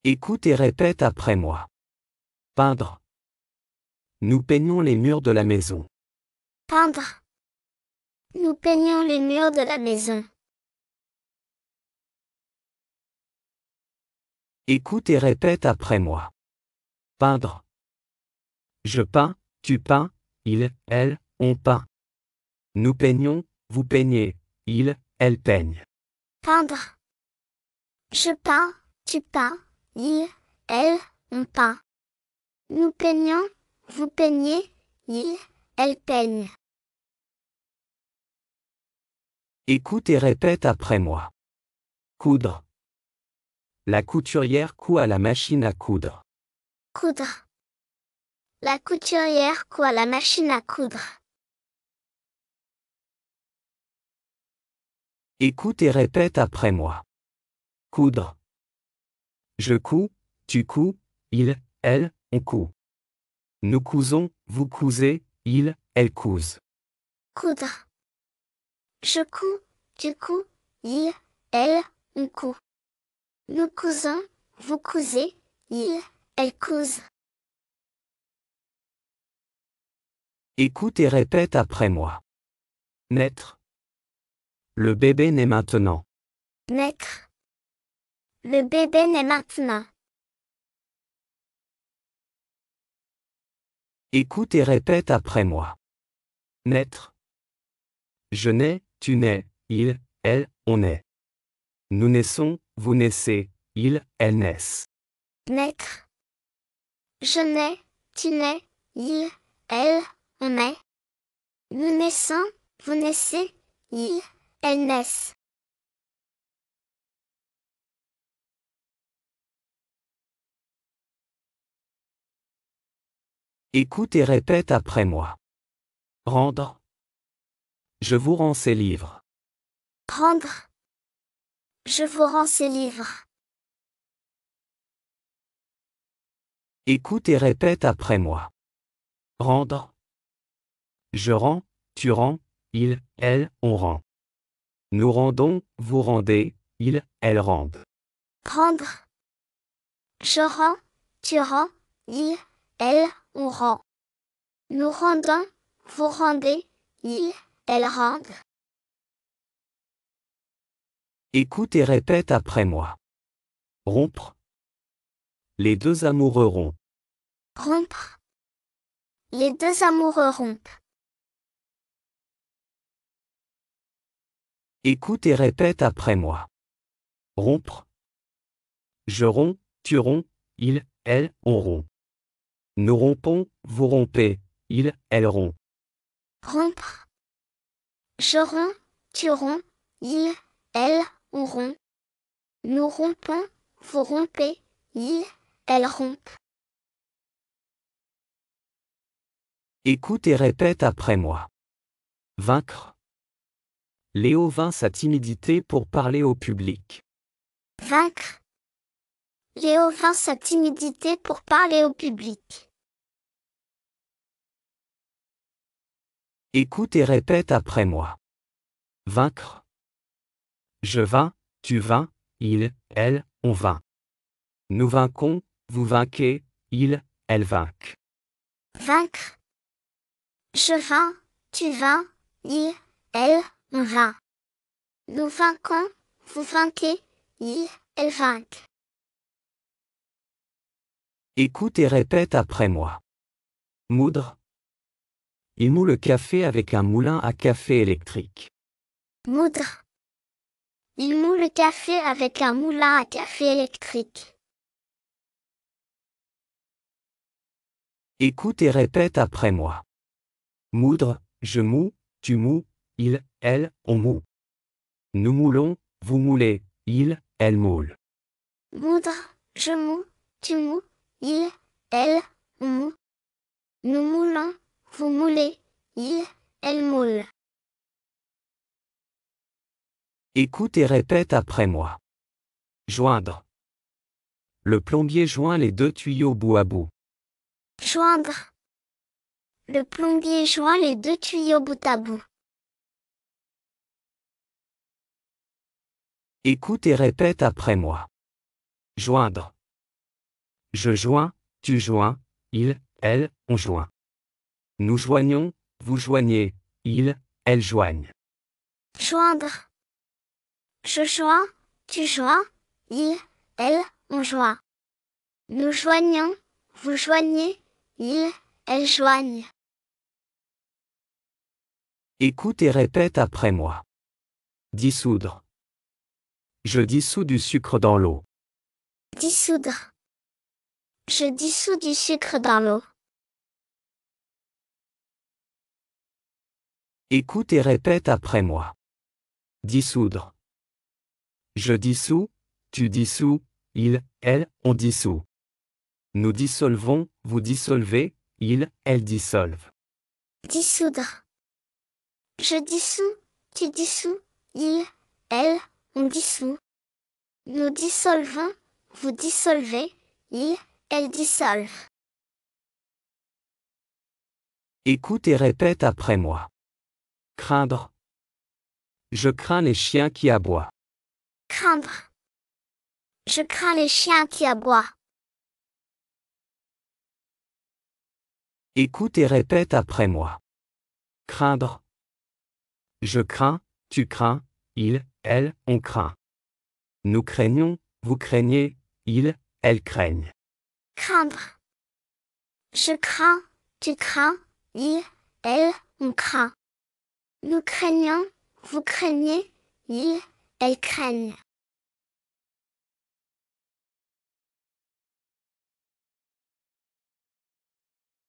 Écoute et répète après moi. Peindre. Nous peignons les murs de la maison. Peindre. Nous peignons les murs de la maison. Écoute et répète après moi. Peindre. Je peins, tu peins, il, elle, on peint. Nous peignons, vous peignez, il, elle peigne. Peindre. Je peins, tu peins, il, elle, on peint. Nous peignons, vous peignez, il, elle peigne. Écoute et répète après moi. Coudre. La couturière coud à la machine à coudre. Coudre. La couturière coud à la machine à coudre. Écoute et répète après moi. Coudre. Je couds, tu couds, il, elle, on coud. Nous cousons, vous cousez, il, elle cousent. Coudre. Je couds, tu couds, il, elle, on coud. Nous cousons, vous cousez, il, elle cousent. Écoute et répète après moi. Naître. Le bébé naît maintenant. Naître. Le bébé naît maintenant. Écoute et répète après moi. Naître. Je nais, tu nais, il, elle, on naît. Nous naissons, vous naissez, ils, elles naissent. Naître. Je nais, tu nais, il, elle, on naît. Nous naissons, vous naissez, il, elles naissent. Écoute et répète après moi. Rendre. Je vous rends ces livres. Rendre. Je vous rends ces livres. Écoute et répète après moi. Rendre. Je rends, tu rends, il, elle, on rend. Nous rendons, vous rendez, ils, elles rendent. Rendre. Je rends, tu rends, il, elle, on rend. Nous rendons, vous rendez, il, elles rendent. Écoute et répète après moi. Rompre. Les deux amoureux rompent. Rompre. Les deux amoureux rompent. Écoute et répète après moi. Rompre. Je romps, tu romps, il, elle, on rompt. Nous rompons, vous rompez, il, elle rompt. Rompre. Je romps, tu romps, il, elle, on rompt. Nous rompons, vous rompez, il, elle rompent. Écoute et répète après moi. Vaincre. Léo vainc sa timidité pour parler au public. Vaincre. Léo vainc sa timidité pour parler au public. Écoute et répète après moi. Vaincre. Je vains, tu vains, il, elle, on vainc. Nous vainquons, vous vainquez, il, elle vainquent. Vaincre. Je vains, tu vains, il, elle, on vainc. Nous vainquons, vous vainquez, il, elle vainquent. Écoute et répète après moi. Moudre. Il moud le café avec un moulin à café électrique. Moudre. Il moud le café avec un moulin à café électrique. Écoute et répète après moi. Moudre, je moud, tu mouds, il, elle, on moud. Nous moulons, vous moulez, il, elle moule. Moudre, je moud, tu mouds, il, elle, on moud. Nous moulons, vous moulez, il, elle moule. Écoute et répète après moi. Joindre. Le plombier joint les deux tuyaux bout à bout. Joindre. Le plombier joint les deux tuyaux bout à bout. Écoute et répète après moi. Joindre. Je joins, tu joins, il, elle, on joint. Nous joignons, vous joignez, il, elles joignent. Joindre. Je joins, tu joins, il, elle, on joint. Nous joignons, vous joignez, il, elles joignent. Écoute et répète après moi. Dissoudre. Je dissous du sucre dans l'eau. Dissoudre. Je dissous du sucre dans l'eau. Écoute et répète après moi. Dissoudre. Je dissous, tu dissous, il, elle, on dissout. Nous dissolvons, vous dissolvez, il, elle dissolvent. Dissoudre. Je dissous, tu dissous, il, elle, on dissout. Nous dissolvons, vous dissolvez, il, elle dissolvent. Écoute et répète après moi. Craindre. Je crains les chiens qui aboient. Craindre. Je crains les chiens qui aboient. Écoute et répète après moi. Craindre. Je crains, tu crains, il, elle, on craint. Nous craignons, vous craignez, il, elles craignent. Craindre. Je crains, tu crains, il, elle, on craint. Nous craignons, vous craignez, il, elles craignent.